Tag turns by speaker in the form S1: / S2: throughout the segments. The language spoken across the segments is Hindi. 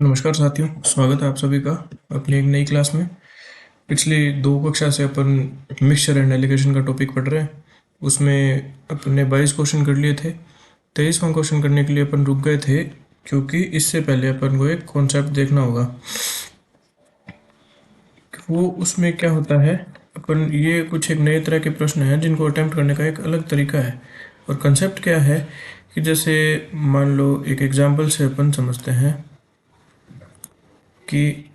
S1: नमस्कार साथियों, स्वागत है आप सभी का अपनी एक नई क्लास में। पिछली दो कक्षा से अपन मिक्सचर एंड एलिगेशन का टॉपिक पढ़ रहे हैं। उसमें अपने 22 क्वेश्चन कर लिए थे। 23वां क्वेश्चन करने के लिए अपन रुक गए थे, क्योंकि इससे पहले अपन को एक कॉन्सेप्ट देखना होगा। वो उसमें क्या होता है, अपन ये कुछ एक नए तरह के प्रश्न हैं जिनको अटेम्प्ट करने का एक अलग तरीका है। और कंसेप्ट क्या है कि जैसे मान लो एक एग्जाम्पल से अपन समझते हैं कि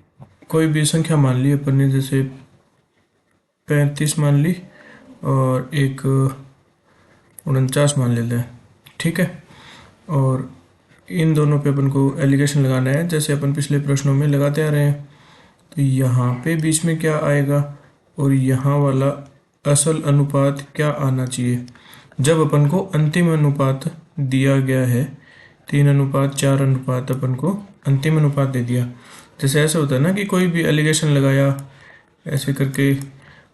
S1: कोई भी संख्या मान ली अपन ने, जैसे 35 मान ली और एक 49 मान लेते हैं। ठीक है। और इन दोनों पे अपन को एलिगेशन लगाना है, जैसे अपन पिछले प्रश्नों में लगाते आ रहे हैं। तो यहाँ पे बीच में क्या आएगा और यहाँ वाला असल अनुपात क्या आना चाहिए। जब अपन को अंतिम अनुपात दिया गया है, 3:4 अपन को अंतिम अनुपात दे दिया। जैसे ऐसा होता है ना कि कोई भी एलिगेशन लगाया ऐसे करके,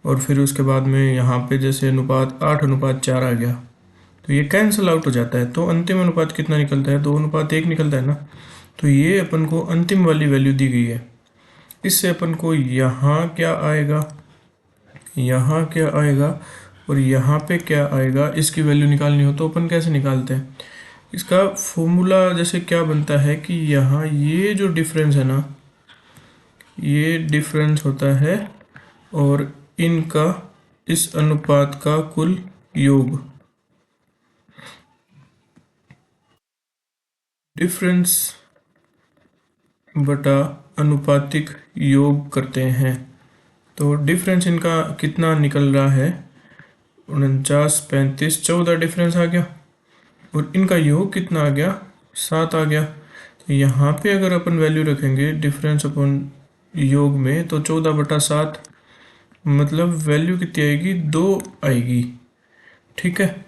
S1: और फिर उसके बाद में यहाँ पे जैसे अनुपात 8:4 आ गया, तो ये कैंसिल आउट हो जाता है। तो अंतिम अनुपात कितना निकलता है, 2:1 निकलता है ना। तो ये अपन को अंतिम वाली वैल्यू दी गई है। इससे अपन को यहाँ क्या आएगा, यहाँ क्या आएगा और यहाँ पे क्या आएगा, इसकी वैल्यू निकालनी हो तो अपन कैसे निकालते हैं। इसका फॉर्मूला जैसे क्या बनता है कि यहाँ ये जो डिफरेंस है ना, ये डिफरेंस होता है और इनका इस अनुपात का कुल योग। डिफरेंस बटा अनुपातिक योग करते हैं। तो डिफरेंस इनका कितना निकल रहा है, 49, 35, 14 डिफरेंस आ गया। और इनका योग कितना आ गया, 7 आ गया। तो यहाँ पे अगर अपन वैल्यू रखेंगे डिफरेंस अपन योग में, तो 14/7 मतलब वैल्यू कितनी आएगी, 2 आएगी। ठीक है।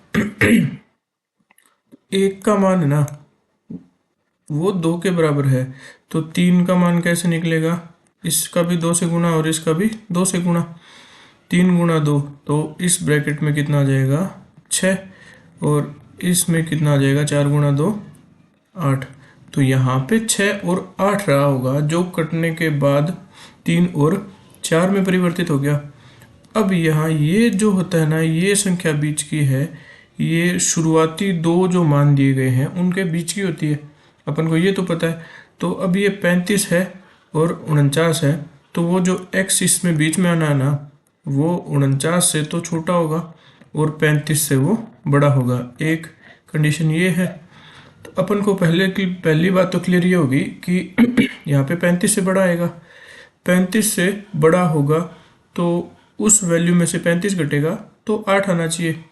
S1: एक का मान है ना वो 2 के बराबर है, तो 3 का मान कैसे निकलेगा, इसका भी 2 से गुना और इसका भी 2 से गुना। 3 × 2, तो इस ब्रैकेट में कितना आ जाएगा, 6। और इसमें कितना आ जाएगा, 4 × 2 8। तो यहाँ पे 6 और 8 रहा होगा, जो कटने के बाद 3 और 4 में परिवर्तित हो गया। अब यहाँ ये जो होता है ना, ये संख्या बीच की है, ये शुरुआती दो जो मान दिए गए हैं उनके बीच की होती है, अपन को ये तो पता है। तो अब ये 35 है और 49 है, तो वो जो x इसमें बीच में आना है ना, वो 49 से तो छोटा होगा और 35 से वो बड़ा होगा। एक कंडीशन ये है। तो अपन को पहली बात तो क्लियर ये होगी कि यहाँ पे 35 से बड़ा आएगा, 35 से बड़ा होगा, तो उस वैल्यू में से 35 घटेगा तो 8 आना चाहिए।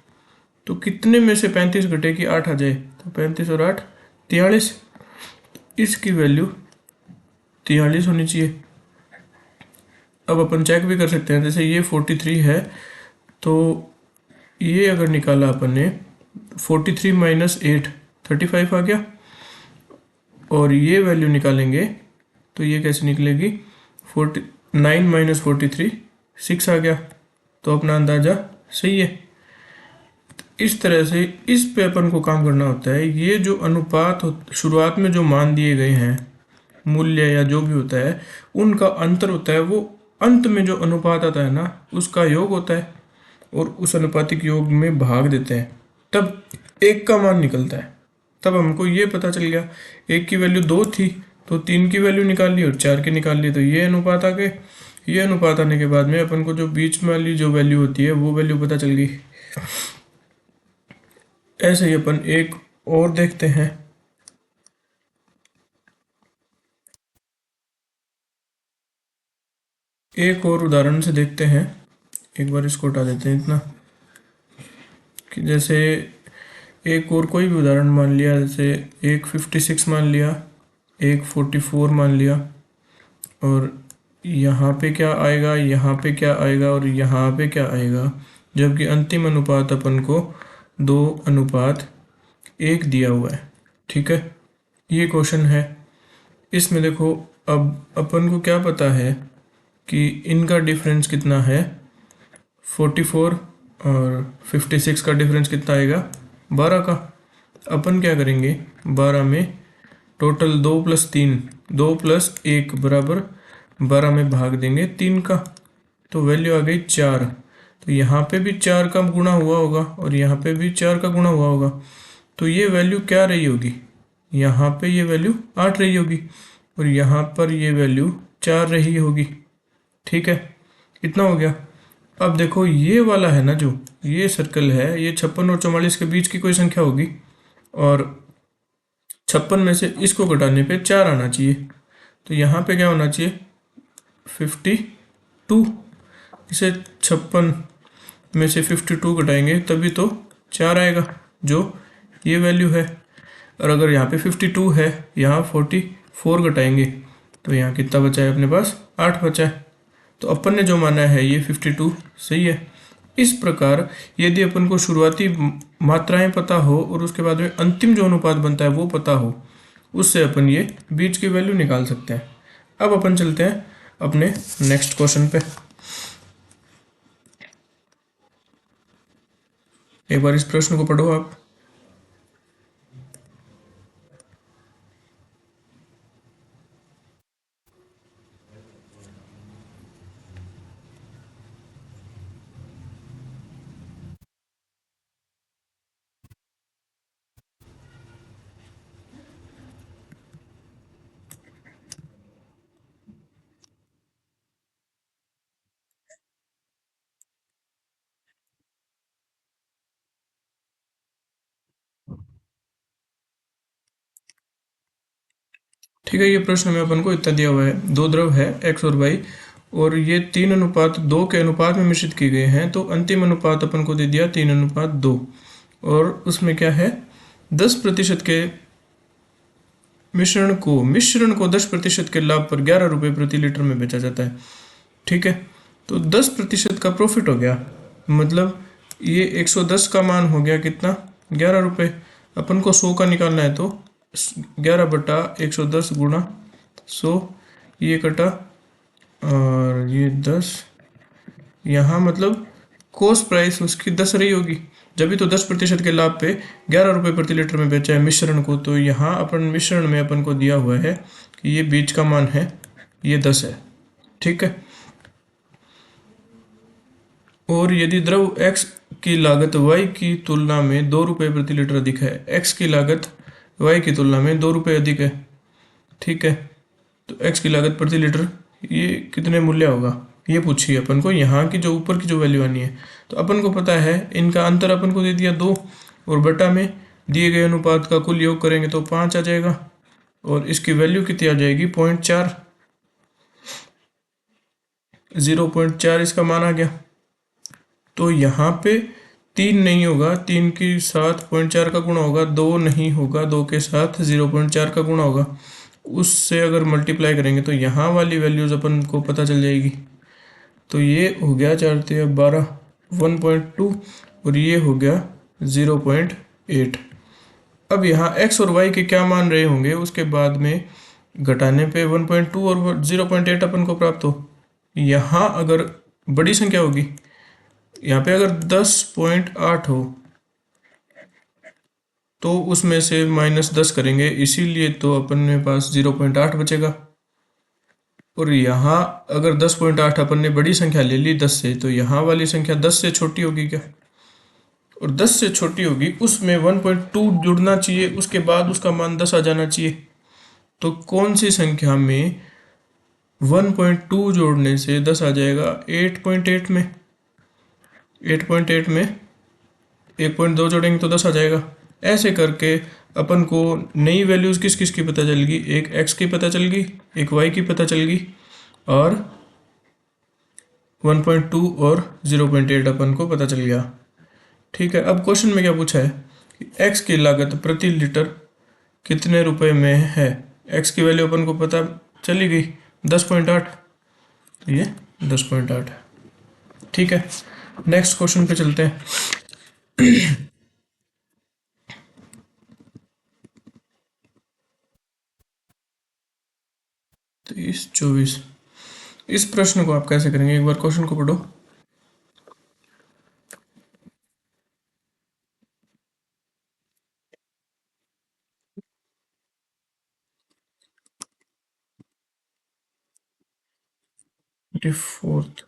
S1: तो कितने में से 35 घटे कि 8 आ जाए, तो 35 और 8 43। इसकी वैल्यू 43 होनी चाहिए। अब अपन चेक भी कर सकते हैं, जैसे ये 43 है, तो ये अगर निकाला अपन ने 43 - 8 35 आ गया। और ये वैल्यू निकालेंगे तो ये कैसे निकलेगी, 49 - 43 6 आ गया। तो अपना अंदाज़ा सही है। इस तरह से इस पे अपन को काम करना होता है। ये जो अनुपात शुरुआत में जो मान दिए गए हैं, मूल्य या जो भी होता है, उनका अंतर होता है, वो अंत में जो अनुपात आता है ना उसका योग होता है, और उस अनुपातिक योग में भाग देते हैं, तब एक का मान निकलता है। तब हमको ये पता चल गया, एक की वैल्यू 2 थी तो 3 की वैल्यू निकाल ली और 4 की निकाल ली, तो ये अनुपात आ गए। ये अनुपात आने के बाद में अपन को जो बीच में वाली जो वैल्यू होती है वो वैल्यू पता चल गई। ऐसे ही अपन एक और देखते हैं। एक और उदाहरण से देखते हैं। एक बार इसको हटा देते हैं इतना, कि जैसे एक और कोई भी उदाहरण मान लिया, जैसे एक 56 मान लिया, एक 44 मान लिया, और यहाँ पे क्या आएगा, यहाँ पे क्या आएगा और यहाँ पे क्या आएगा, जबकि अंतिम अनुपात अपन को 2:1 दिया हुआ है। ठीक है, ये क्वेश्चन है। इसमें देखो, अब अपन को क्या पता है कि इनका डिफरेंस कितना है, 44 और 56 का डिफरेंस कितना आएगा, 12 का। अपन क्या करेंगे, 12 में टोटल 2 + 3, 2 + 1 बराबर 12 में भाग देंगे 3 का, तो वैल्यू आ गई 4। तो यहाँ पे भी 4 का गुणा हुआ होगा और यहाँ पे भी 4 का गुणा हुआ होगा, तो ये वैल्यू क्या रही होगी, यहाँ पे ये वैल्यू 8 रही होगी और यहाँ पर ये वैल्यू 4 रही होगी। ठीक है, इतना हो गया। अब देखो ये वाला है ना, जो ये सर्कल है, ये 56 और 44 के बीच की कोई संख्या होगी और 56 में से इसको घटाने पे 4 आना चाहिए, तो यहाँ पे क्या होना चाहिए 52। इसे 56 में से 52 घटाएंगे तभी तो 4 आएगा, जो ये वैल्यू है। और अगर यहाँ पे 52 है, यहाँ 44 घटाएंगे तो यहाँ कितना बचा है अपने पास, 8 बचा है। तो अपन ने जो माना है ये 52 सही है। इस प्रकार यदि अपन को शुरुआती मात्राएं पता हो और उसके बाद में अंतिम जो अनुपात बनता है वो पता हो, उससे अपन ये बीच की वैल्यू निकाल सकते हैं। अब अपन चलते हैं अपने नेक्स्ट क्वेश्चन पे। एक बार इस प्रश्न को पढ़ो आप। ठीक है, ये प्रश्न में अपन को इतना दिया हुआ है, दो द्रव है एक्स और वाई और ये 3:2 के अनुपात में मिश्रित किए गए हैं, तो अंतिम अनुपात अपन को दे दिया 3:2 और उसमें क्या है 10% के मिश्रण को 10% के लाभ पर 11 रुपये प्रति लीटर में बेचा जाता है। ठीक है, तो 10% का प्रॉफिट हो गया, मतलब ये 110 का मान हो गया कितना, 11 रुपये। अपन को 100 का निकालना है तो 11/110 गुणा 100, ये कटा और ये 10, यहाँ मतलब कॉस्ट प्राइस उसकी 10 रही होगी, जब भी तो 10% के लाभ पे 11 रुपये प्रति लीटर में बेचा है मिश्रण को, तो यहाँ अपन मिश्रण में अपन को दिया हुआ है कि ये बीज का मान है, ये 10 है। ठीक है, और यदि द्रव x की लागत y की तुलना में 2 रुपये प्रति लीटर अधिक है, x की लागत y की तुलना में 2 रुपये अधिक है। ठीक है, तो x की लागत प्रति लीटर ये कितने मूल्य होगा, ये पूछिए अपन को, यहाँ की जो ऊपर की जो वैल्यू आनी है। तो अपन को पता है इनका अंतर अपन को दे दिया 2 और बटा में दिए गए अनुपात का कुल योग करेंगे तो 5 आ जाएगा और इसकी वैल्यू कितनी आ जाएगी 0.4, 0.4 इसका मान आ गया। तो यहाँ पे 3 नहीं होगा, 3 के साथ 0.4 का गुणा होगा, 2 नहीं होगा, 2 के साथ 0.4 का गुणा होगा, उससे अगर मल्टीप्लाई करेंगे तो यहाँ वाली वैल्यूज अपन को पता चल जाएगी। तो ये हो गया 4×3=12, 1.2 और ये हो गया 0.8। अब यहाँ x और y के क्या मान रहे होंगे उसके बाद में घटाने पे 1.2 और 0.8 अपन को प्राप्त हो। यहाँ अगर बड़ी संख्या होगी, यहाँ पे अगर 10.8 हो तो उसमें से -10 करेंगे, इसीलिए तो अपन में पास 0.8 बचेगा। और यहाँ अगर 10.8 अपन ने बड़ी संख्या ले ली 10 से, तो यहाँ वाली संख्या 10 से छोटी होगी क्या, और 10 से छोटी होगी, उसमें 1.2 जुड़ना चाहिए, उसके बाद उसका मान 10 आ जाना चाहिए। तो कौन सी संख्या में 1.2 जोड़ने से 10 आ जाएगा, 8.8 में, 8.8 में 1.2 जोड़ेंगे तो 10 आ जाएगा। ऐसे करके अपन को नई वैल्यूज़ किस किस की पता चल गई, एक x की पता चल गई, एक y की पता चल गई और 1.2 और 0.8 अपन को पता चल गया। ठीक है, अब क्वेश्चन में क्या पूछा है कि x की लागत प्रति लीटर कितने रुपए में है। x की वैल्यू अपन को पता चली गई 10.8, तो ये 10.8 है। ठीक है, नेक्स्ट क्वेश्चन पे चलते हैं। 23-24, इस प्रश्न को आप कैसे करेंगे, एक बार क्वेश्चन को पढ़ो। 4th।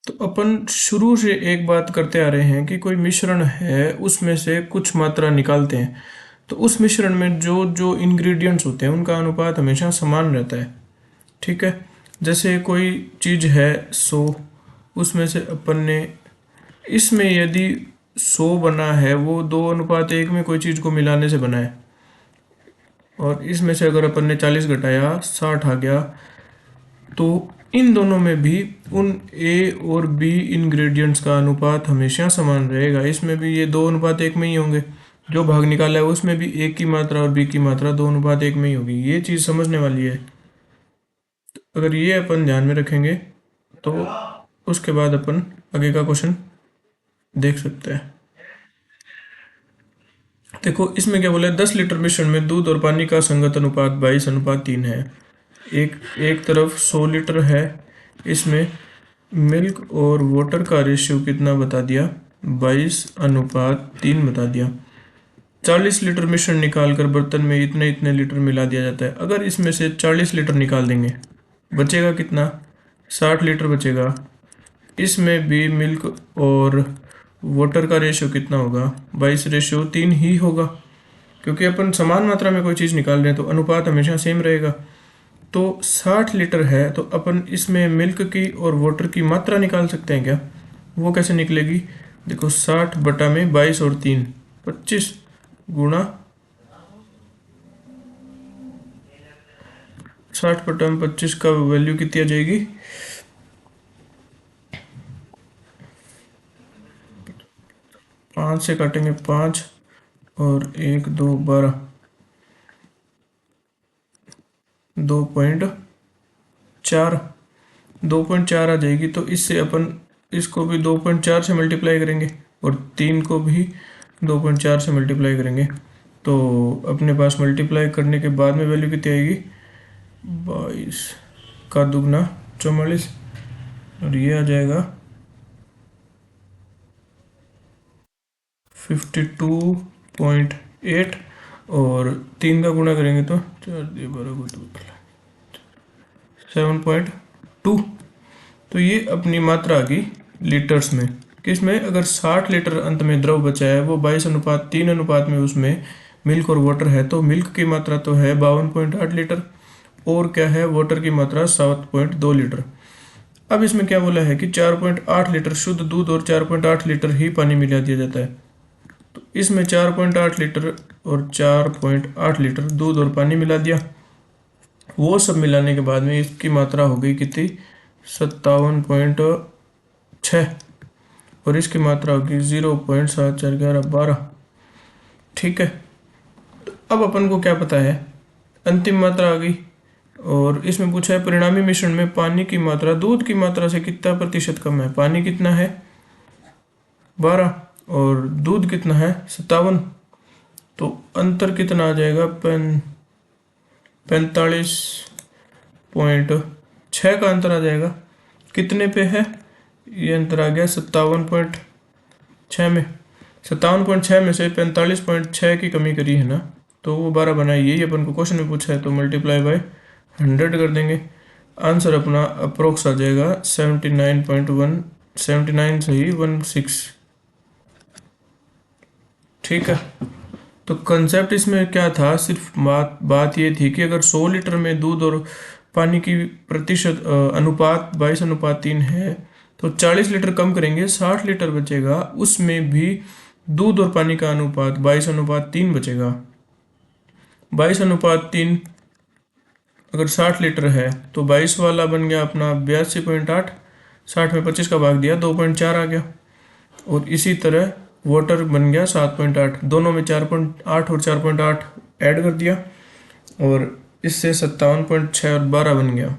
S1: तो अपन शुरू से एक बात करते आ रहे हैं कि कोई मिश्रण है, उसमें से कुछ मात्रा निकालते हैं, तो उस मिश्रण में जो जो इंग्रेडिएंट्स होते हैं उनका अनुपात हमेशा समान रहता है। ठीक है, जैसे कोई चीज़ है 100, उसमें से अपन ने, इसमें यदि 100 बना है वो 2:1 में कोई चीज़ को मिलाने से बना है, और इसमें से अगर अपन ने 40 घटाया 60 आ गया, तो इन दोनों में भी उन ए और बी इंग्रेडिएंट्स का अनुपात हमेशा समान रहेगा। इसमें भी ये 2:1 में ही होंगे। जो भाग निकाला है उसमें भी ए की मात्रा और बी की मात्रा 2:1 में ही होगी। ये चीज़ समझने वाली है। अगर ये अपन ध्यान में रखेंगे तो उसके बाद अपन आगे का क्वेश्चन देख सकते हैं। देखो इसमें क्या बोला है, 10 लीटर मिश्रण में दूध और पानी का संगत अनुपात 22:3 है। एक एक तरफ 100 लीटर है, इसमें मिल्क और वाटर का रेशियो कितना बता दिया, 22:3 बता दिया। 40 लीटर मिश्रण निकालकर बर्तन में इतने इतने लीटर मिला दिया जाता है। अगर इसमें से 40 लीटर निकाल देंगे, बचेगा कितना, 60 लीटर बचेगा। इसमें भी मिल्क और वाटर का रेशियो कितना होगा, 22:3 ही होगा, क्योंकि अपन समान मात्रा में कोई चीज़ निकाल रहे हैं तो अनुपात हमेशा सेम रहेगा। तो 60 लीटर है तो अपन इसमें मिल्क की और वाटर की मात्रा निकाल सकते हैं क्या? वो कैसे निकलेगी, देखो 60 बटा में 22 और 3 25 गुणा 60 बटा में 25 का वैल्यू कितनी आ जाएगी, 5 से काटेंगे 5 और 1 2 12 2.4 2.4 आ जाएगी। तो इससे अपन इसको भी 2.4 से मल्टीप्लाई करेंगे और 3 को भी 2.4 से मल्टीप्लाई करेंगे, तो अपने पास मल्टीप्लाई करने के बाद में वैल्यू कितनी आएगी, 22 का दुगना 44, और ये आ जाएगा 52.8, और 3 का गुणा करेंगे तो 7.2। तो ये अपनी मात्रा आ गई लीटर्स में। किसमें, अगर 60 लीटर अंत में द्रव बचा है, वो 22:3 अनुपात में उसमें मिल्क और वाटर है, तो मिल्क की मात्रा तो है 52.8 लीटर, और क्या है, वाटर की मात्रा 7.2 लीटर। अब इसमें क्या बोला है कि 4.8 लीटर शुद्ध दूध और 4.8 लीटर ही पानी मिला दिया जाता है। तो इसमें 4.8 लीटर और 4.8 लीटर दूध और पानी मिला दिया, वो सब मिलाने के बाद में इसकी मात्रा हो गई कितनी, 57.6, और इसकी मात्रा होगी 0.741112। ठीक है, तो अब अपन को क्या पता है, अंतिम मात्रा आ गई, और इसमें पूछा है परिणामी मिश्रण में पानी की मात्रा दूध की मात्रा से कितना प्रतिशत कम है। पानी कितना है, 12, और दूध कितना है, 57, तो अंतर कितना आ जाएगा, 45.6 का अंतर आ जाएगा। कितने पे है, ये अंतर आ गया 57.6 में। 57.6 में से 45.6 की कमी करी है ना, तो वो 12 बना है। यही अपन को क्वेश्चन में पूछा है, तो मल्टीप्लाई बाय 100 कर देंगे, आंसर अपना अप्रोक्स आ जाएगा 79.1, 79 सही 16। ठीक है, तो कंसेप्ट इसमें क्या था, सिर्फ बात ये थी कि अगर 100 लीटर में दूध और पानी की प्रतिशत अनुपात 22:3 है, तो 40 लीटर कम करेंगे, 60 लीटर बचेगा, उसमें भी दूध और पानी का अनुपात 22:3 बचेगा। 22:3 अगर 60 लीटर है तो 22 वाला बन गया अपना 82.8, 60 में 25 का भाग दिया 2.4 आ गया, और इसी तरह वाटर बन गया 7.8, दोनों में 4.8 और 4.8 ऐड कर दिया, और इससे 57.6 और 12 बन गया।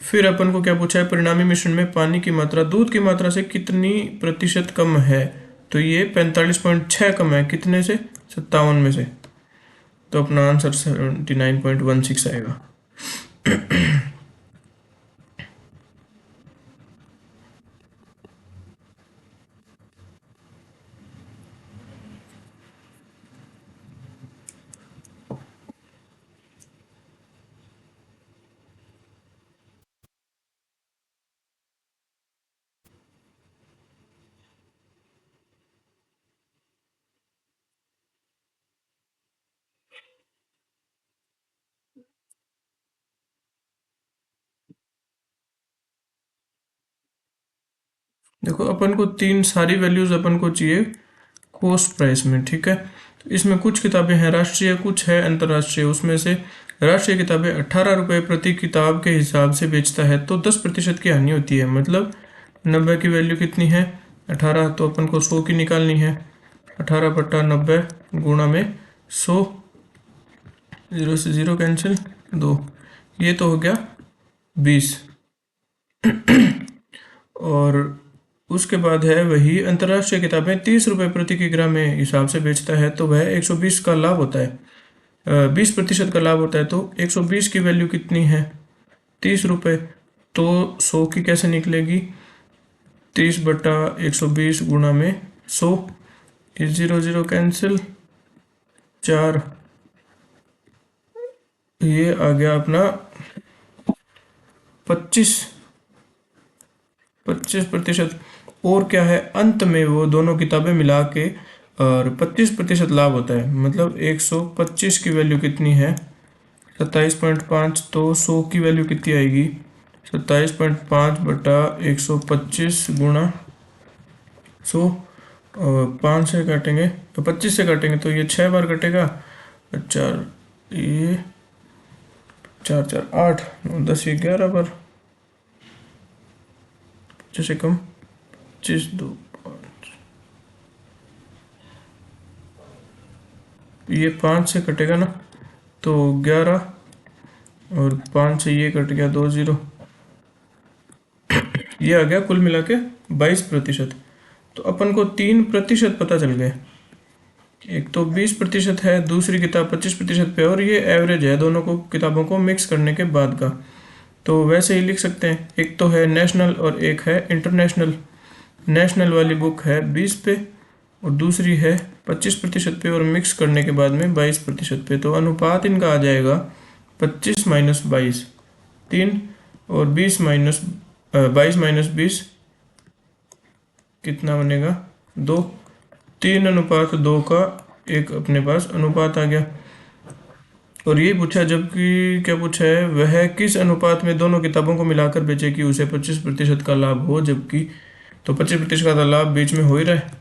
S1: फिर अपन को क्या पूछा है, परिणामी मिश्रण में पानी की मात्रा दूध की मात्रा से कितनी प्रतिशत कम है, तो ये 45.6 कम है, कितने से, 57 में से, तो अपना आंसर 79.16 आएगा। देखो अपन को तीन सारी वैल्यूज अपन को चाहिए कॉस्ट प्राइस में, ठीक है। तो इसमें कुछ किताबें हैं राष्ट्रीय, कुछ है अंतर्राष्ट्रीय। उसमें से राष्ट्रीय किताबें 18 रुपये प्रति किताब के हिसाब से बेचता है तो 10% की हानि होती है। मतलब 90 की वैल्यू कितनी है 18, तो अपन को 100 की निकालनी है। 18/90 गुणा में 100, 0 से 0 कैंसिल, 2, ये तो हो गया 20। और उसके बाद है वही अंतर्राष्ट्रीय किताबें 30 रुपये प्रति किग्रा में हिसाब से बेचता है तो वह 120 का लाभ होता है, 20% का लाभ होता है। तो 120 की वैल्यू कितनी है 30 रुपये, तो 100 की कैसे निकलेगी 30/120 गुणा में 100, 0 0 कैंसिल, 4, ये आ गया अपना 25%। और क्या है अंत में वो दोनों किताबें मिला के और 25% लाभ होता है। मतलब 125 की वैल्यू कितनी है 27.5, तो 100 की वैल्यू कितनी आएगी 27.5/125 गुणा 100। और 5 से काटेंगे तो 25 से काटेंगे तो ये 6 बार कटेगा, 4, ये 4 4 8, 9 10 ये 11 बार, 25 से कम 25 2 5, ये 5 से कटेगा ना तो 11, और 5 से ये कट गया 2 0, ये आ गया कुल मिला के 22%। तो अपन को 3% पता चल गए, एक तो 20% है, दूसरी किताब 25% पे, और ये एवरेज है दोनों को किताबों को मिक्स करने के बाद का। तो वैसे ही लिख सकते हैं, एक तो है नेशनल और एक है इंटरनेशनल। नेशनल वाली बुक है 20 पे और दूसरी है 25% पे, और मिक्स करने के बाद में 22% पे। तो अनुपात इनका आ जाएगा 25 - 22, 3, और 22 - 20 कितना बनेगा 2, 3:2 का एक अपने पास अनुपात आ गया। और ये पूछा, जबकि क्या पूछा है वह किस अनुपात में दोनों किताबों को मिलाकर बेचे कि उसे 25% का लाभ हो, जबकि तो 25% का लाभ बीच में हो ही रहा है।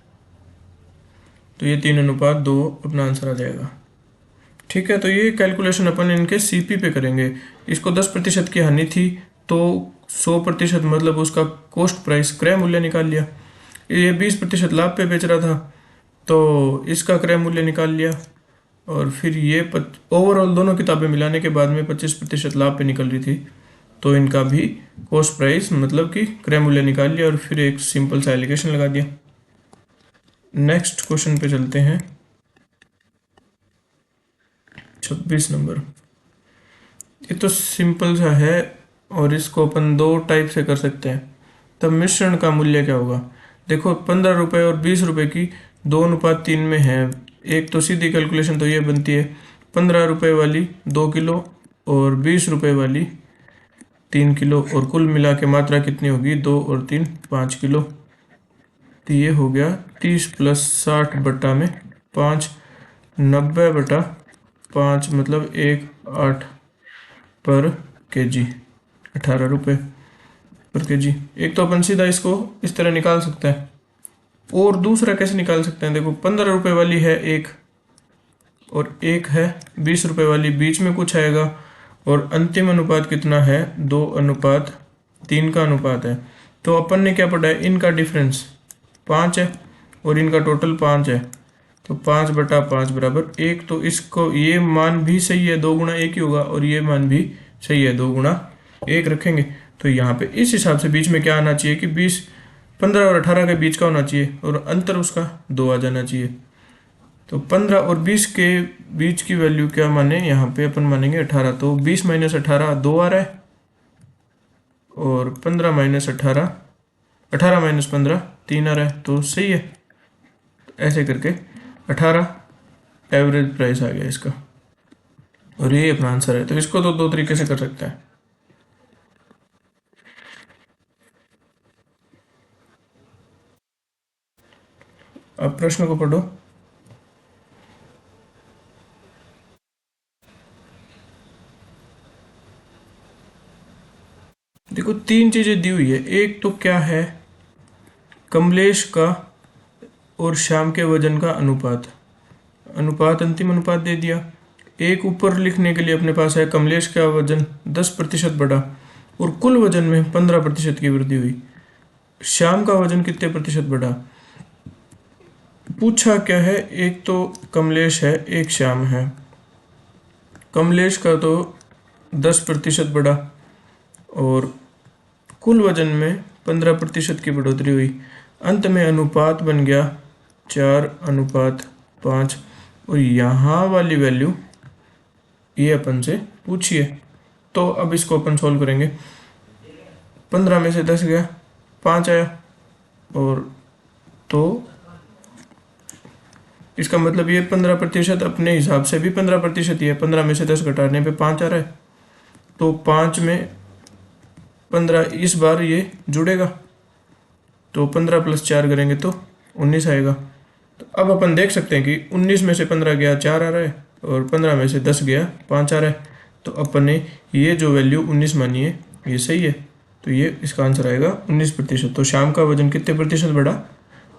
S1: तो ये 3:2 अपना आंसर आ जाएगा, ठीक है। तो ये कैलकुलेशन अपन इनके सीपी पे करेंगे। इसको 10% की हानि थी तो 100% मतलब उसका कॉस्ट प्राइस क्रय मूल्य निकाल लिया। ये 20% लाभ पे बेच रहा था तो इसका क्रय मूल्य निकाल लिया। और फिर ये ओवरऑल दोनों किताबें मिलाने के बाद में 25% लाभ पे निकल रही थी तो इनका भी कॉस्ट प्राइस मतलब कि क्रय मूल्य निकाल लिया, और फिर एक सिंपल सा एलिगेशन लगा दिया। नेक्स्ट क्वेश्चन पे चलते हैं, 26 नंबर। ये तो सिंपल सा है और इसको अपन दो टाइप से कर सकते हैं। तब मिश्रण का मूल्य क्या होगा, देखो 15 रुपये और 20 रुपये की 2:3 में है। एक तो सीधी कैलकुलेशन तो ये बनती है 15 रुपये वाली 2 किलो और 20 रुपये वाली 3 किलो, और कुल मिला के मात्रा कितनी होगी 2 और 3 5 किलो। तो ये हो गया 30 + 60/5, 90/5, मतलब 1 8 पर केजी, 18 रुपये पर केजी। एक तो अपन सीधा इसको इस तरह निकाल सकते हैं, और दूसरा कैसे निकाल सकते हैं, देखो 15 रुपये वाली है एक, और एक है 20 रुपये वाली, बीच में कुछ आएगा, और अंतिम अनुपात कितना है 2:3 का अनुपात है। तो अपन ने क्या पढ़ा है, इनका डिफरेंस 5 है और इनका टोटल 5 है, तो 5/5 बराबर 1। तो इसको ये मान भी सही है, 2 × 1 ही होगा, और ये मान भी सही है, 2 × 1 रखेंगे। तो यहाँ पे इस हिसाब से बीच में क्या आना चाहिए कि 15 और 18 के बीच का होना चाहिए, और अंतर उसका 2 आ जाना चाहिए। तो 15 और 20 के बीच की वैल्यू क्या माने, यहाँ पे अपन मानेंगे 18। तो 20 - 18 2 आ रहा है, और 15 - 18, 18 - 15 3 आ रहा है, तो सही है। ऐसे करके 18 एवरेज प्राइस आ गया इसका, और ये अपना आंसर है। तो इसको तो दो तरीके से कर सकते हैं। अब प्रश्न को पढ़ो। देखो तीन चीजें दी हुई है, एक तो क्या है कमलेश का और श्याम के वजन का अनुपात, अंतिम अनुपात दे दिया। एक ऊपर लिखने के लिए अपने पास है कमलेश का वजन 10% बढ़ा और कुल वजन में 15% की वृद्धि हुई। श्याम का वजन कितने प्रतिशत बढ़ा? पूछा क्या है, एक तो कमलेश है एक श्याम है। कमलेश का तो 10% बढ़ा और कुल वजन में 15% की बढ़ोतरी हुई। अंत में अनुपात बन गया 4:5 और यहाँ वाली वैल्यू ये अपन से पूछिए। तो अब इसको अपन सॉल्व करेंगे। 15 में से 10 गया, 5 आया, और तो इसका मतलब ये 15% अपने हिसाब से भी 15% ही है। 15 में से 10 घटाने पे 5 आ रहा है, तो 5 में 15 इस बार ये जुड़ेगा, तो 15 + 4 करेंगे तो 19 आएगा। तो अब अपन देख सकते हैं कि 19 में से 15 गया 4 आ रहा है और 15 में से 10 गया 5 आ रहा है। तो अपन ने ये जो वैल्यू 19 मानी है ये सही है, तो ये इसका आंसर आएगा 19%। तो शाम का वजन कितने प्रतिशत बढ़ा?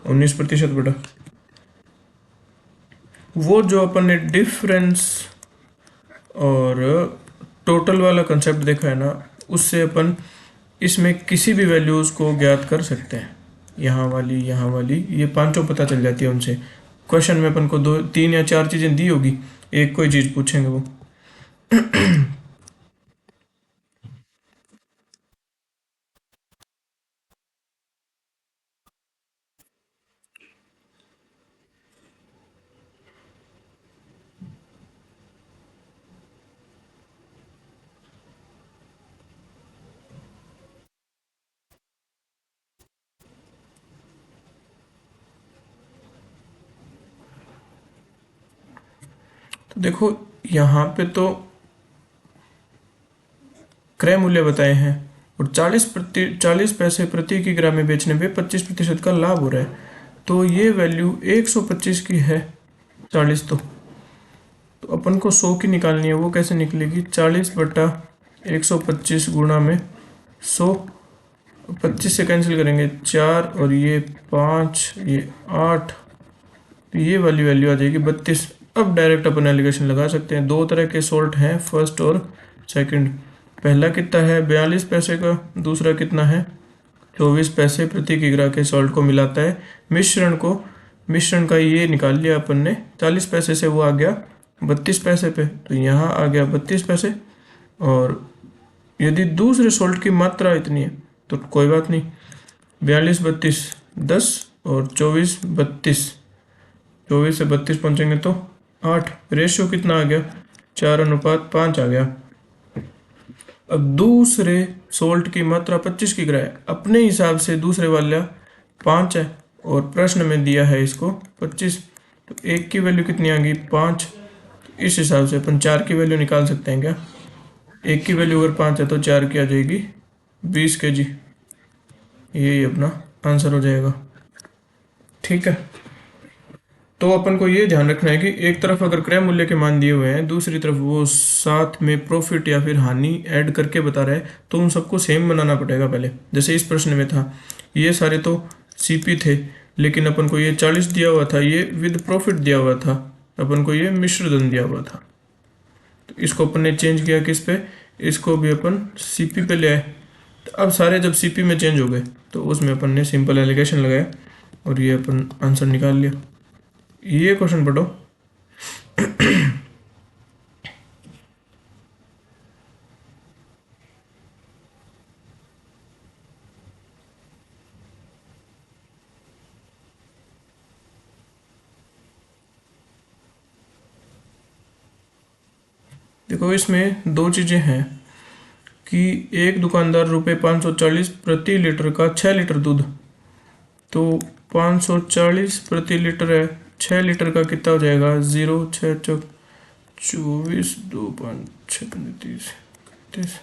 S1: 19% बढ़ा। वो जो अपन ने डिफरेंस और टोटल वाला कंसेप्ट देखा है ना, उससे अपन इसमें किसी भी वैल्यूज़ को ज्ञात कर सकते हैं। यहाँ वाली ये पांचों पता चल जाती है उनसे। क्वेश्चन में अपन को 2, 3 या 4 चीज़ें दी होगी, एक कोई चीज़ पूछेंगे वो। तो देखो यहाँ पे तो क्रय मूल्य बताए हैं और 40 पैसे प्रति किग्रा में बेचने पे 25% का लाभ हो रहा है। तो ये वैल्यू 125 की है। 40 तो अपन को 100 की निकालनी है। वो कैसे निकलेगी? 40/125 गुणा में 100। 25 से कैंसिल करेंगे 4 और ये 5, ये 8, तो ये वाली वैल्यू आ जाएगी 32। अब डायरेक्ट अपन एलिगेशन लगा सकते हैं। दो तरह के सोल्ट हैं, फर्स्ट और सेकंड। पहला कितना है 42 पैसे का, दूसरा कितना है 24 पैसे प्रति किग्रा के सॉल्ट को मिलाता है। मिश्रण का ये निकाल लिया अपन ने। 40 पैसे से वो आ गया 32 पैसे पे, तो यहाँ आ गया 32 पैसे। और यदि दूसरे सॉल्ट की मात्रा इतनी है तो कोई बात नहीं, 42 32 10 और 24 32, 24 से 32 पहुँचेंगे तो 8। रेशियो कितना आ गया? 4:5 आ गया। अब दूसरे सोल्ट की मात्रा 25 किग्रा है, अपने हिसाब से दूसरे वाला 5 है और प्रश्न में दिया है इसको 25, तो एक की वैल्यू कितनी आ गई 5। तो इस हिसाब से अपन 4 की वैल्यू निकाल सकते हैं क्या? एक की वैल्यू अगर 5 है तो 4 की आ जाएगी 20 kg। यही अपना आंसर हो जाएगा। ठीक है, तो अपन को ये ध्यान रखना है कि एक तरफ अगर क्रय मूल्य के मान दिए हुए हैं, दूसरी तरफ वो साथ में प्रॉफिट या फिर हानि ऐड करके बता रहा है, तो उन सबको सेम बनाना पड़ेगा पहले। जैसे इस प्रश्न में था, ये सारे तो सीपी थे, लेकिन अपन को ये 40 दिया हुआ था, ये विद प्रॉफिट दिया हुआ था, अपन को ये मिश्र धन दिया हुआ था। तो इसको अपन ने चेंज किया किस पे? इसको भी अपन सीपी पे ले आए। तो अब सारे जब सीपी में चेंज हो गए तो उसमें अपन ने सिंपल एलिगेशन लगाया और ये अपन आंसर निकाल लिया। ये क्वेश्चन पढ़ो। देखो इसमें दो चीजें हैं कि एक दुकानदार ₹540 प्रति लीटर का 6 लीटर दूध, तो 540 प्रति लीटर है, 6 लीटर का कितना हो जाएगा? 0 6 चौक 24 2 5 6 30 30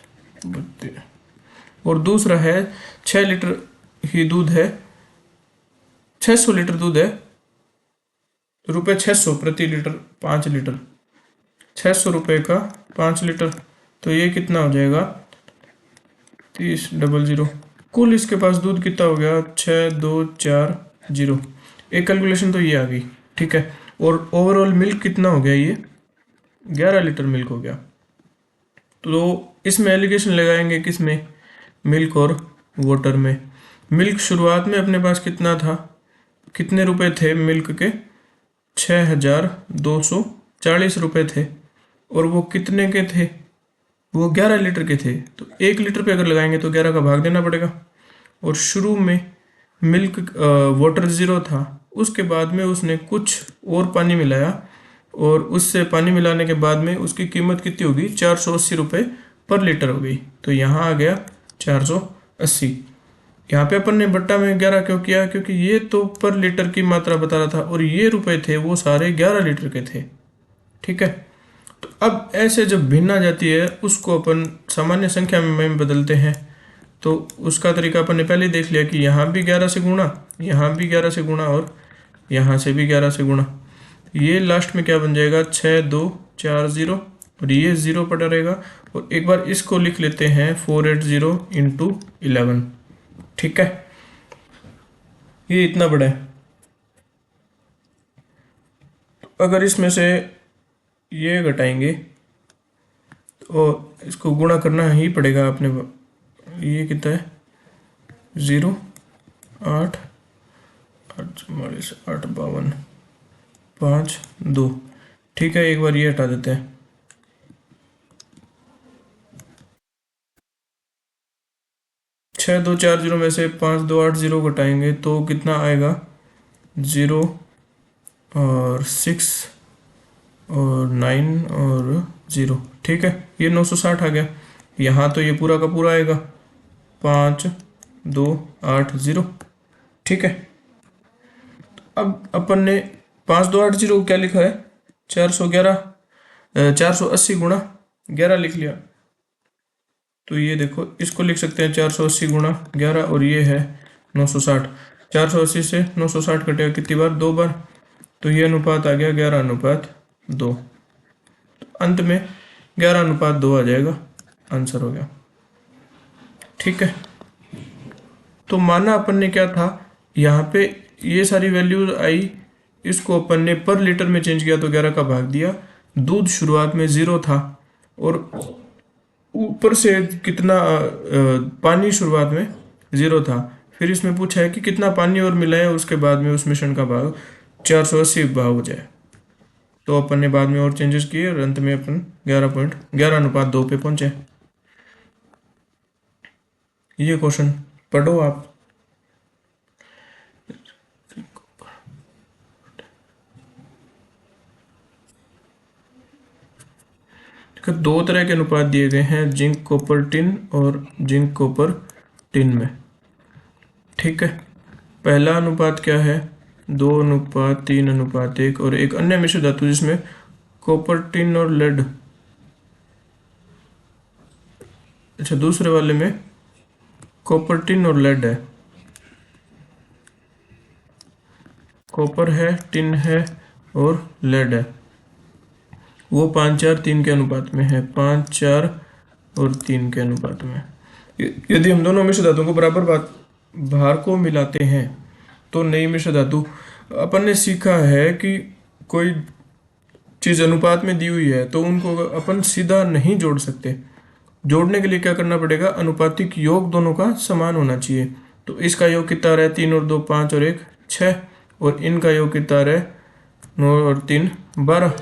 S1: 32। और दूसरा है 6 लीटर ही दूध है, 600 लीटर दूध है, ₹600 प्रति लीटर 5 लीटर, 600 रुपये का 5 लीटर, तो ये कितना हो जाएगा? 30 00। कुल इसके पास दूध कितना हो गया, 6240। एक कैलकुलेशन तो ये आ गई, ठीक है। और ओवरऑल मिल्क कितना हो गया, ये 11 लीटर मिल्क हो गया। तो इसमें एलिगेशन लगाएंगे किसमें, मिल्क और वाटर में। मिल्क शुरुआत में अपने पास कितना था, कितने रुपए थे मिल्क के, 6240 रुपये थे। और वो कितने के थे, वो 11 लीटर के थे। तो 1 लीटर पे अगर लगाएंगे तो 11 का भाग देना पड़ेगा। और शुरू में मिल्क वाटर ज़ीरो था, उसके बाद में उसने कुछ और पानी मिलाया, और उससे पानी मिलाने के बाद में उसकी कीमत कितनी होगी, 480 रुपये पर लीटर हो गई। तो यहाँ आ गया 480। यहाँ पे अपन ने बट्टा में 11 क्यों किया, क्योंकि ये तो पर लीटर की मात्रा बता रहा था, और ये रुपए थे वो सारे 11 लीटर के थे, ठीक है। तो अब ऐसे जब भिन्न आ जाती है उसको अपन सामान्य संख्या में बदलते हैं। तो उसका तरीका अपन ने पहले देख लिया कि यहाँ भी 11 से गुणा, यहाँ भी 11 से गुणा, और यहाँ से भी 11 से गुणा। ये लास्ट में क्या बन जाएगा, 6240, और ये 0 पड़ा रहेगा। और एक बार इसको लिख लेते हैं 480 इंटू 11, ठीक है। ये इतना बड़ा है। तो अगर इसमें से ये घटाएंगे तो इसको गुणा करना ही पड़ेगा अपने। ये कितना है, 0, 8, 8 8 52, 5 2, ठीक है। एक बार ये हटा देते हैं। 6240 में से 5280 घटाएंगे तो कितना आएगा, 0 और 6 और 9 और 0, ठीक है। ये 960 आ गया। यहाँ तो ये पूरा का पूरा आएगा 5280, ठीक है। अब अपन ने 5280 को क्या लिखा है, 480 गुणा 11 लिख लिया। तो ये देखो, इसको लिख सकते हैं 480 गुणा 11, और ये है 960। 480 से 960 कटेगा कितनी बार, 2 बार। तो ये अनुपात आ गया 11:2। अंत में 11:2 आ जाएगा, आंसर हो गया, ठीक है। तो माना अपन ने क्या था, यहाँ पे ये सारी वैल्यूज आई, इसको अपन ने पर लीटर में चेंज किया तो 11 का भाग दिया। दूध शुरुआत में 0 था, और ऊपर से कितना पानी शुरुआत में 0 था। फिर इसमें पूछा है कि कितना पानी और मिलाया उसके बाद में उस मिश्रण का भाग 480 भाग हो जाए। तो अपन ने बाद में और चेंजेस किए, और अंत में अपन 11:2 पे पहुंचे। ये क्वेश्चन पढ़ो आप। दो तरह के अनुपात दिए गए हैं, जिंक कॉपर टिन और जिंक कॉपर टिन में, ठीक है। पहला अनुपात क्या है, 2:3:1, और एक अन्य मिश्र धातु जिसमें कॉपर टिन और लेड, अच्छा दूसरे वाले में कॉपर टिन और लेड है, कॉपर है, टिन है और लेड है। वो 5:4:3 के अनुपात में है, 5:4:3 के अनुपात में। यदि हम दोनों मिश्र धातुओं को बराबर भार को मिलाते हैं तो नई मिश्र धातु, अपन ने सीखा है कि कोई चीज़ अनुपात में दी हुई है तो उनको अपन सीधा नहीं जोड़ सकते। जोड़ने के लिए क्या करना पड़ेगा, अनुपातिक योग दोनों का समान होना चाहिए। तो इसका योग कितना रहा है, 3 और 2 5 और 1 6, और इनका योग कितना रहा है, 9 और 3 12।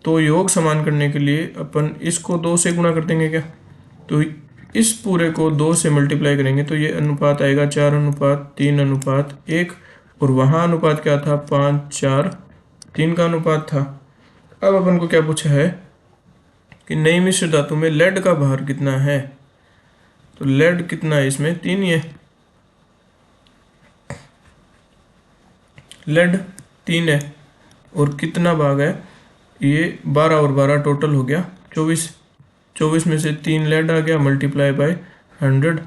S1: तो योग समान करने के लिए अपन इसको 2 से गुणा कर देंगे क्या, तो इस पूरे को 2 से मल्टीप्लाई करेंगे तो ये अनुपात आएगा 4:3:1, और वहाँ अनुपात क्या था, 5:4:3 का अनुपात था। अब अपन को क्या पूछा है कि नई मिश्र धातु में लेड का भार कितना है, तो लेड कितना है, इसमें 3 ही है, लेड 3 है। और कितना भाग है, ये 12 और 12 टोटल हो गया 24। 24 में से 3 लेड आ गया, मल्टीप्लाई बाय 100,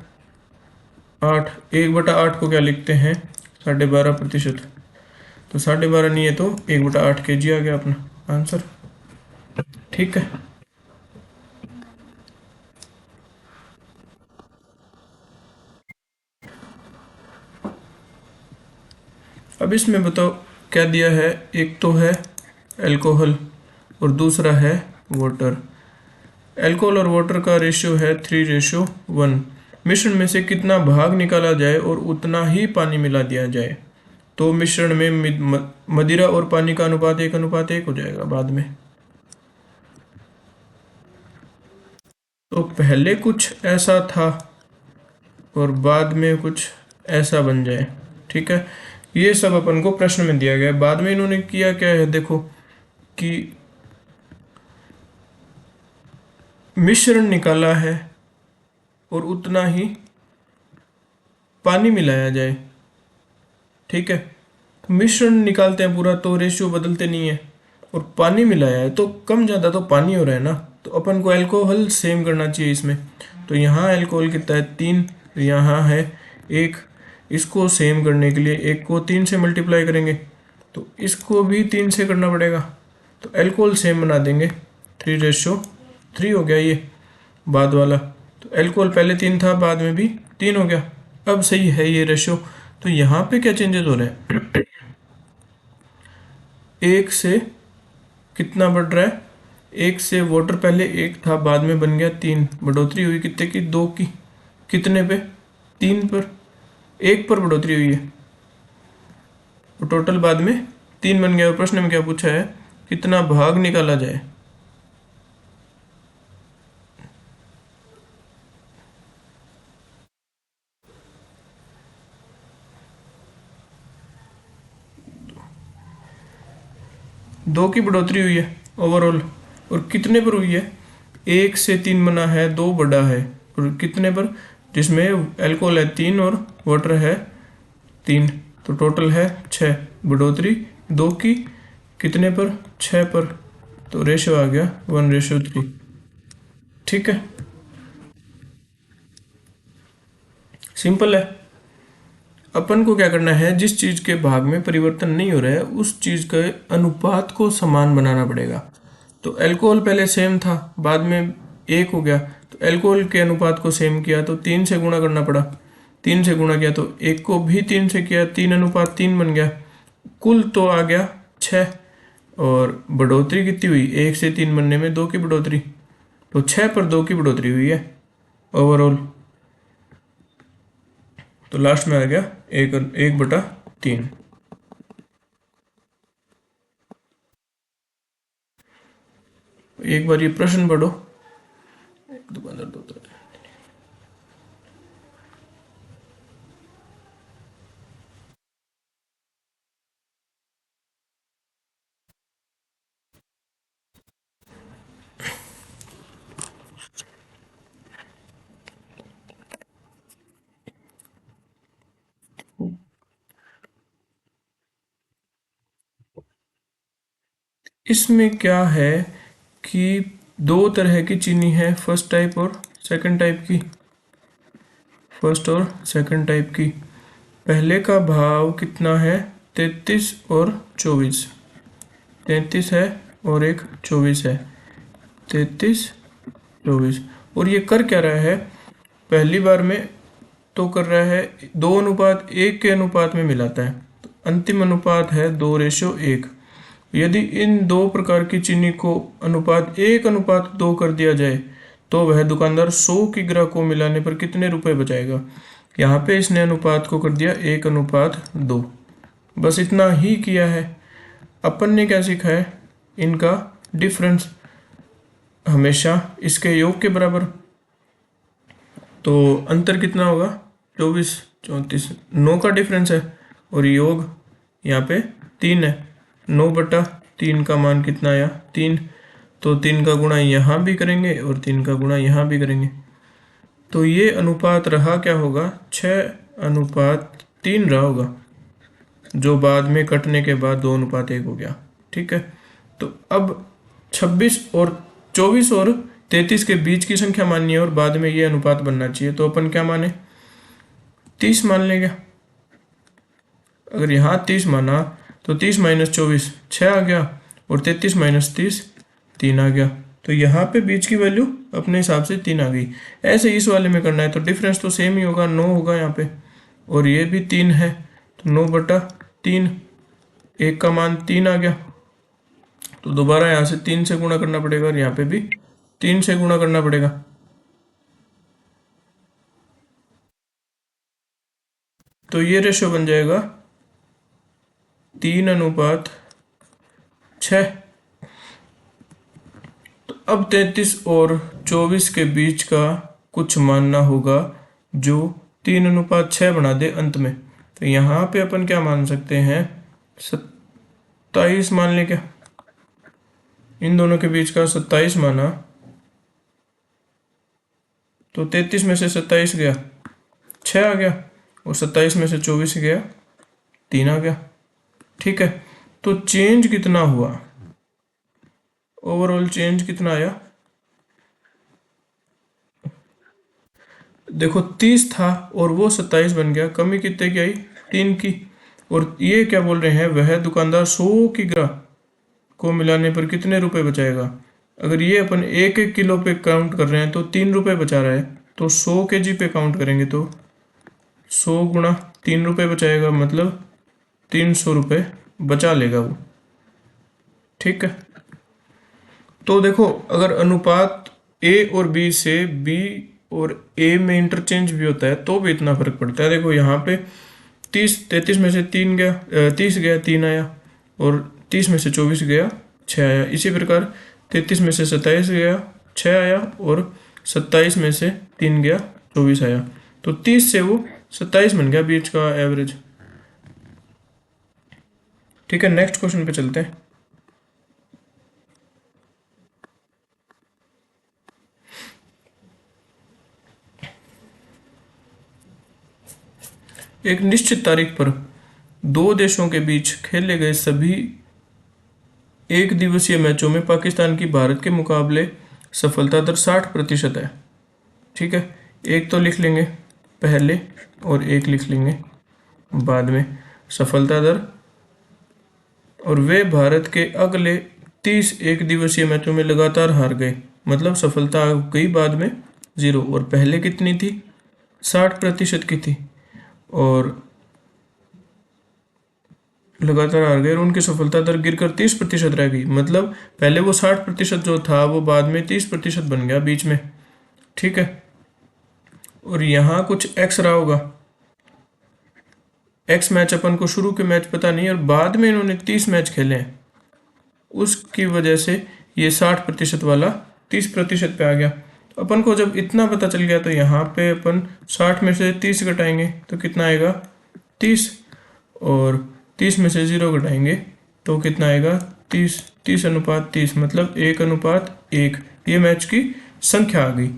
S1: 8। 1/8 को क्या लिखते हैं, 12.5%। तो 12.5 नहीं है तो 1/8 kg आ गया अपना आंसर, ठीक है। अब इसमें बताओ क्या दिया है, एक तो है अल्कोहल और दूसरा है वाटर। अल्कोहल और वाटर का रेशियो है 3:1। मिश्रण में से कितना भाग निकाला जाए और उतना ही पानी मिला दिया जाए। तो मिश्रण में मदिरा और पानी का अनुपात 1:1 हो जाएगा बाद में। तो पहले कुछ ऐसा था और बाद में कुछ ऐसा बन जाए, ठीक है। ये सब अपन को प्रश्न में दिया गया है। बाद में इन्होंने किया क्या है, देखो कि मिश्रण निकाला है और उतना ही पानी मिलाया जाए, ठीक है। तो मिश्रण निकालते हैं पूरा तो रेशियो बदलते नहीं है, और पानी मिलाया है तो कम ज़्यादा तो पानी हो रहा है ना, तो अपन को अल्कोहल सेम करना चाहिए इसमें। तो यहाँ अल्कोहल कितना है 3, यहाँ है 1। इसको सेम करने के लिए 1 को 3 से मल्टीप्लाई करेंगे, तो इसको भी 3 से करना पड़ेगा। तो अल्कोहल सेम बना देंगे, 3:3 हो गया ये बाद वाला। तो अल्कोहल पहले 3 था, बाद में भी 3 हो गया। अब सही है ये रेशियो। तो यहाँ पे क्या चेंजेस हो रहे हैं, 1 से कितना बढ़ रहा है, 1 से वाटर पहले 1 था, बाद में बन गया 3। बढ़ोतरी हुई कितने की, 2 की। कितने पे, 3 पर, 1 पर बढ़ोतरी हुई है। तो टोटल बाद में 3 बन गया। और प्रश्न में क्या पूछा है, कितना भाग निकाला जाए। दो की बढ़ोतरी हुई है ओवरऑल, और कितने पर हुई है, 1 से 3 बना है, 2 बड़ा है, और कितने पर, जिसमें अल्कोहल है 3 और वाटर है 3, तो टोटल है 6। बढ़ोतरी 2 की, कितने पर, 6 पर। तो रेशियो आ गया 1:3, ठीक है। सिंपल है। अपन को क्या करना है, जिस चीज के भाग में परिवर्तन नहीं हो रहा है उस चीज के अनुपात को समान बनाना पड़ेगा। तो अल्कोहल पहले सेम था, बाद में 1 हो गया, तो अल्कोहल के अनुपात को सेम किया तो 3 से गुणा करना पड़ा। 3 से गुणा किया तो 1 को भी 3 से किया, 3:3 बन गया। कुल तो आ गया 6, और बढ़ोतरी कितनी हुई, 1 से 3 बनने में 2 की बढ़ोतरी, तो 6 पर 2 की बढ़ोतरी हुई है ओवरऑल। तो लास्ट में आ गया 1/3। एक बार ये प्रश्न पढ़ो, 1 2 15 2 3। इसमें क्या है कि 2 तरह की चीनी है, फर्स्ट टाइप और सेकंड टाइप की। फर्स्ट और सेकंड टाइप की। पहले का भाव कितना है, 33 और 24। 33 है और एक 24 है, 33 24। और ये कर क्या रहा है, पहली बार में तो कर रहा है 2:1 के अनुपात में मिलाता है। तो अंतिम अनुपात है 2:1। यदि इन दो प्रकार की चीनी को अनुपात 1:2 कर दिया जाए तो वह दुकानदार 100 की ग्राहकों को मिलाने पर कितने रुपए बचाएगा। यहाँ पे इसने अनुपात को कर दिया 1:2। बस इतना ही किया है। अपन ने क्या सीखा है, इनका डिफरेंस हमेशा इसके योग के बराबर। तो अंतर कितना होगा, 24 34, 9 का डिफरेंस है, और योग यहाँ पे 3 है। 9/3 का मान कितना आया, 3। तो 3 का गुणा यहाँ भी करेंगे और 3 का गुणा यहाँ भी करेंगे। तो ये अनुपात रहा क्या होगा, 6:3 रहा होगा, जो बाद में कटने के बाद 2:1 हो गया, ठीक है। तो अब 26 और 24 और 33 के बीच की संख्या माननी है और बाद में ये अनुपात बनना चाहिए। तो अपन क्या माने, 30 मान लेंगे। अगर यहाँ 30 माना तो 30 - 24 6 आ गया, और 33 - 30 3 आ गया। तो यहाँ पे बीच की वैल्यू अपने हिसाब से 3 आ गई। ऐसे इस वाले में करना है तो डिफरेंस तो सेम ही होगा, 9 होगा यहाँ पे, और ये भी 3 है, तो 9/3 3, एक का मान 3 आ गया, तो दोबारा यहाँ से 3 से गुणा करना पड़ेगा और यहाँ पे भी 3 से गुणा करना पड़ेगा। तो ये रेशो बन जाएगा 3:6। तो अब 33 और 24 के बीच का कुछ मानना होगा जो 3:6 बना दे अंत में। तो यहाँ पे अपन क्या मान सकते हैं, 27 मान लें क्या, इन दोनों के बीच का 27 माना, तो 33 में से 27 गया 6 आ गया, और 27 में से 24 गया 3 आ गया। ठीक है, तो चेंज कितना हुआ, ओवरऑल चेंज कितना आया, देखो 30 था और वो 27 बन गया, कमी कितने की आई, 3 की। और ये क्या बोल रहे हैं, वह दुकानदार 100 की ग्राह को मिलाने पर कितने रुपए बचाएगा। अगर ये अपन 1-1 किलो पे काउंट कर रहे हैं तो 3 रुपए बचा रहा है, तो 100 kg पे काउंट करेंगे तो 100 गुणा 3 रुपए बचाएगा, मतलब 300 रुपये बचा लेगा वो। ठीक है, तो देखो अगर अनुपात ए और बी से बी और ए में इंटरचेंज भी होता है तो भी इतना फर्क पड़ता है। देखो यहाँ पे 33 में से 3 गया, 30 गया 3 आया, और 30 में से 24 गया 6 आया। इसी प्रकार 33 में से 27 गया 6 आया, और 27 में से 3 गया 24 आया। तो 30 से वो 27 बन गया बीच का एवरेज। ठीक है, नेक्स्ट क्वेश्चन पे चलते हैं। एक निश्चित तारीख पर दो देशों के बीच खेले गए सभी एक दिवसीय मैचों में पाकिस्तान की भारत के मुकाबले सफलता दर 60% है। ठीक है, एक तो लिख लेंगे पहले और एक लिख लेंगे बाद में सफलता दर, और वे भारत के अगले 30 एक दिवसीय मैचों में लगातार हार गए, मतलब सफलता आ गई बाद में 0, और पहले कितनी थी 60% की थी, और लगातार हार गए और उनकी सफलता दर गिरकर 30% रह गई। मतलब पहले वो 60% जो था वो बाद में 30% बन गया बीच में। ठीक है, और यहाँ कुछ एक्स रहा होगा, एक्स मैच अपन को शुरू के मैच पता नहीं, और बाद में इन्होंने 30 मैच खेले हैं, उसकी वजह से ये 60% वाला 30% पे आ गया। तो अपन को जब इतना पता चल गया तो यहाँ पे अपन 60 में से 30 घटाएंगे तो कितना आएगा 30, और 30 में से 0 घटाएंगे तो कितना आएगा 30, 30:30, मतलब 1:1। ये मैच की संख्या आ गई।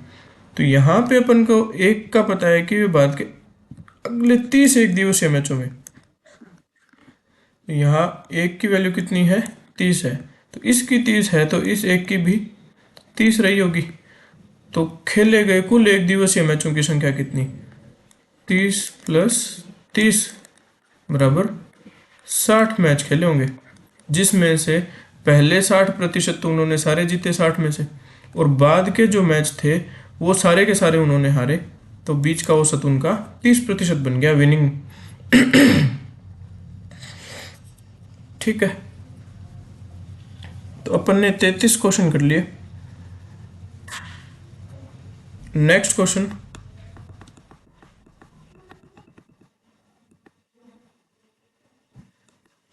S1: तो यहाँ पे अपन को एक का पता है कि वे भारत के अगले 30 एक दिवसीय मैचों में, यहाँ एक की वैल्यू कितनी है 30 है, तो इसकी 30 है तो इस एक की भी 30 रही होगी। तो खेले गए कुल एक दिवसीय मैचों की संख्या कितनी, 30 + 30 बराबर 60 मैच खेले होंगे, जिसमें से पहले 60% तो उन्होंने सारे जीते 60 में से, और बाद के जो मैच थे वो सारे के सारे उन्होंने हारे, तो बीच का औसत उनका 30% बन गया विनिंग। ठीक है, तो अपन ने 33 क्वेश्चन कर लिए। नेक्स्ट क्वेश्चन,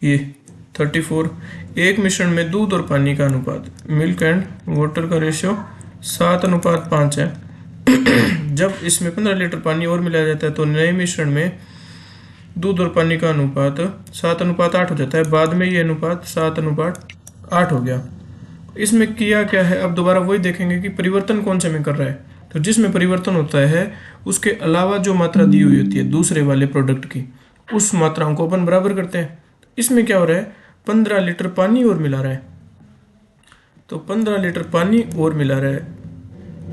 S1: ये 34, एक मिश्रण में दूध और पानी का अनुपात, मिल्क एंड वाटर का रेशियो 7:5 है। जब इसमें 15 लीटर पानी और मिलाया जाता है तो नए मिश्रण में दूध और पानी का अनुपात 7:8 हो जाता है। बाद में ये अनुपात 7:8 हो गया। इसमें किया क्या है, अब दोबारा वही देखेंगे कि परिवर्तन कौन से में कर रहा है। तो जिसमें परिवर्तन होता है उसके अलावा जो मात्रा दी हुई होती है दूसरे वाले प्रोडक्ट की, उस मात्राओं को अपन बराबर करते हैं। इसमें क्या हो रहा है, 15 लीटर पानी और मिला रहा है, तो 15 लीटर पानी और मिला रहा है,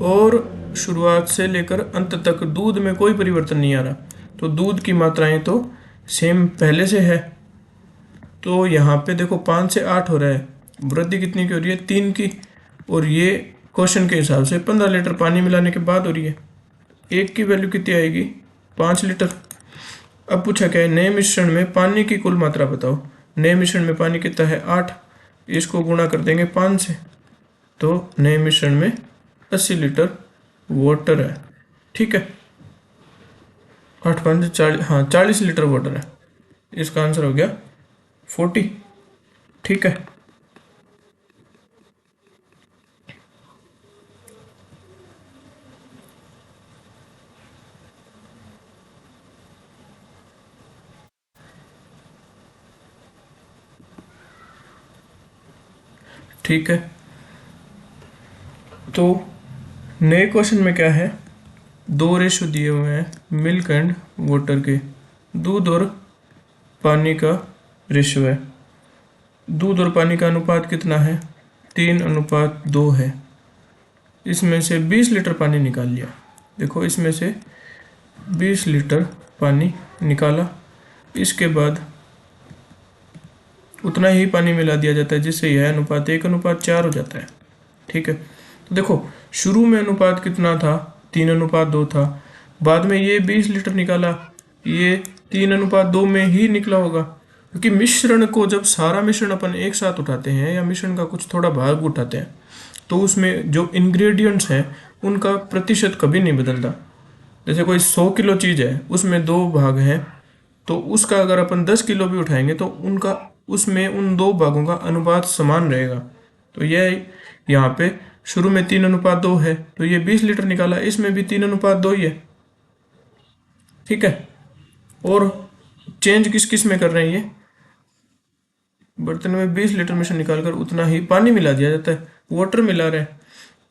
S1: और शुरुआत से लेकर अंत तक दूध में कोई परिवर्तन नहीं आ रहा, तो दूध की मात्राएं तो सेम पहले से है। तो यहाँ पे देखो 5 से 8 हो रहा है, वृद्धि कितनी की हो रही है 3 की, और ये क्वेश्चन के हिसाब से 15 लीटर पानी मिलाने के बाद हो रही है। एक की वैल्यू कितनी आएगी 5 लीटर। अब पूछा क्या है, नए मिश्रण में पानी की कुल मात्रा बताओ। नए मिश्रण में पानी कितना है 8, इसको गुणा कर देंगे 5 से, तो नए मिश्रण में 80 लीटर वाटर है। ठीक है, 8 5 40, हाँ 40 लीटर वाटर है। इसका आंसर हो गया 40। ठीक है, ठीक है। तो नए क्वेश्चन में क्या है, दो रेशो दिए हुए हैं मिल्क एंड वाटर के। दूध और पानी का रेशो है। दूध और पानी का अनुपात कितना है, 3:2 है। इसमें से 20 लीटर पानी निकाल लिया। देखो इसमें से 20 लीटर पानी निकाला, इसके बाद उतना ही पानी मिला दिया जाता है जिससे यह अनुपात 1:4 हो जाता है। ठीक है, तो देखो शुरू में अनुपात कितना था, 3:2 था। बाद में ये 20 लीटर निकाला, ये 3:2 में ही निकला होगा, क्योंकि मिश्रण को जब सारा मिश्रण अपन एक साथ उठाते हैं या मिश्रण का कुछ थोड़ा भाग उठाते हैं, तो उसमें जो इंग्रेडिएंट्स हैं उनका प्रतिशत कभी नहीं बदलता। जैसे कोई 100 किलो चीज़ है, उसमें 2 भाग हैं, तो उसका अगर अपन 10 किलो भी उठाएंगे तो उनका उसमें उन 2 भागों का अनुपात समान रहेगा। तो यह यहाँ पे शुरू में 3:2 है, तो ये 20 लीटर निकाला, इसमें भी 3:2 ही है। ठीक है, और चेंज किस किस में कर रहे हैं, ये बर्तन में 20 लीटर मिश्रण निकालकर उतना ही पानी मिला दिया जाता है, वाटर मिला रहे हैं।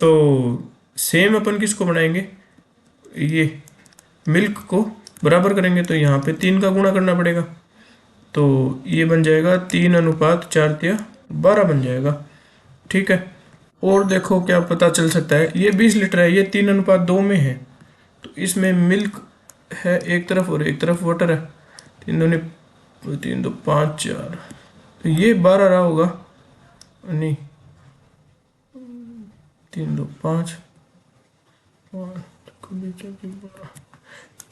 S1: तो सेम अपन किसको बनाएंगे, ये मिल्क को बराबर करेंगे, तो यहाँ पे 3 का गुणा करना पड़ेगा, तो ये बन जाएगा 3:4 बन जाएगा। ठीक है, और देखो क्या पता चल सकता है, ये 20 लीटर है, ये 3:2 में है, तो इसमें मिल्क है एक तरफ और एक तरफ वाटर है। 3 2 5 4, तो ये 12 रहा होगा, नहीं 3 2 5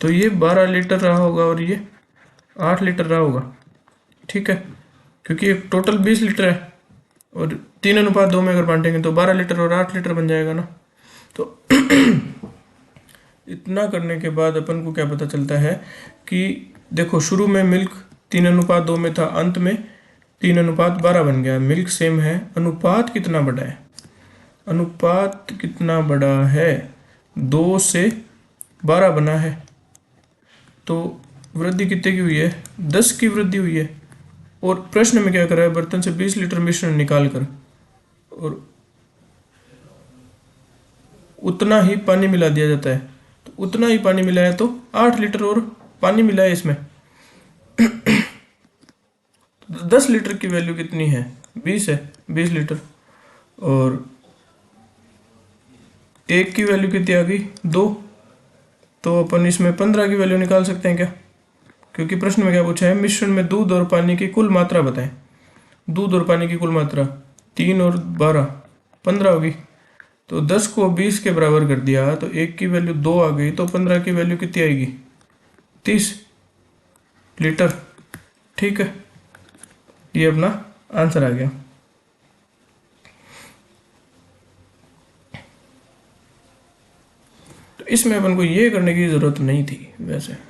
S1: तो ये 12 लीटर रहा होगा और ये 8 लीटर रहा होगा। ठीक है, क्योंकि टोटल 20 लीटर है और 3:2 में अगर बांटेंगे तो 12 लीटर और 8 लीटर बन जाएगा ना। तो इतना करने के बाद अपन को क्या पता चलता है कि देखो शुरू में मिल्क 3:2 में था, अंत में 3:12 बन गया। मिल्क सेम है, अनुपात कितना बड़ा है, अनुपात कितना बड़ा है, 2 से 12 बना है, तो वृद्धि कितने की हुई है, 10 की वृद्धि हुई है। और प्रश्न में क्या करा है, बर्तन से 20 लीटर मिश्रण निकाल कर और उतना ही पानी मिला दिया जाता है, तो उतना ही पानी मिला है, तो 8 लीटर और पानी मिला है इसमें। 10 लीटर की वैल्यू कितनी है, 20 है, 20 लीटर, और एक की वैल्यू कितनी आ गई, 2, तो अपन इसमें 15 की वैल्यू निकाल सकते हैं क्या, क्योंकि प्रश्न में क्या पूछा है, मिश्रण में दूध और पानी की कुल मात्रा बताएं। दूध और पानी की कुल मात्रा 3 और 12 15 होगी, तो 10 को 20 के बराबर कर दिया, तो एक की वैल्यू 2 आ गई, तो 15 की वैल्यू कितनी आएगी, 30 लीटर। ठीक है, ये अपना आंसर आ गया। तो इसमें अपन को ये करने की जरूरत नहीं थी वैसे।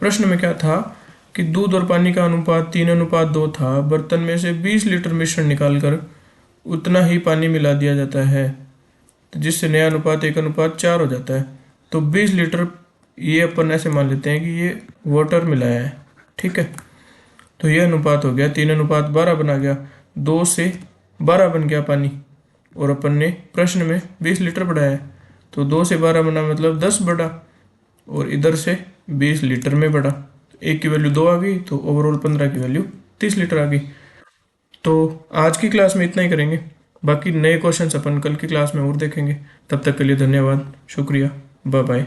S1: प्रश्न में क्या था कि दूध और पानी का अनुपात 3:2 था, बर्तन में से 20 लीटर मिश्रण निकालकर उतना ही पानी मिला दिया जाता है, तो जिससे नया अनुपात 1:4 हो जाता है। तो 20 लीटर ये अपन ऐसे मान लेते हैं कि ये वाटर मिलाया है। ठीक है, तो ये अनुपात हो गया 3:12 बना गया, 2 से 12 बन गया पानी, और अपन ने प्रश्न में 20 लीटर बढ़ाया है, तो 2 से 12 बना मतलब 10 बढ़ा, और इधर से 20 लीटर में बढ़ा, एक की वैल्यू 2 आ गई, तो ओवरऑल 15 की वैल्यू 30 लीटर आ गई। तो आज की क्लास में इतना ही करेंगे, बाकी नए क्वेश्चंस अपन कल की क्लास में और देखेंगे। तब तक के लिए धन्यवाद, शुक्रिया, बाय बाय।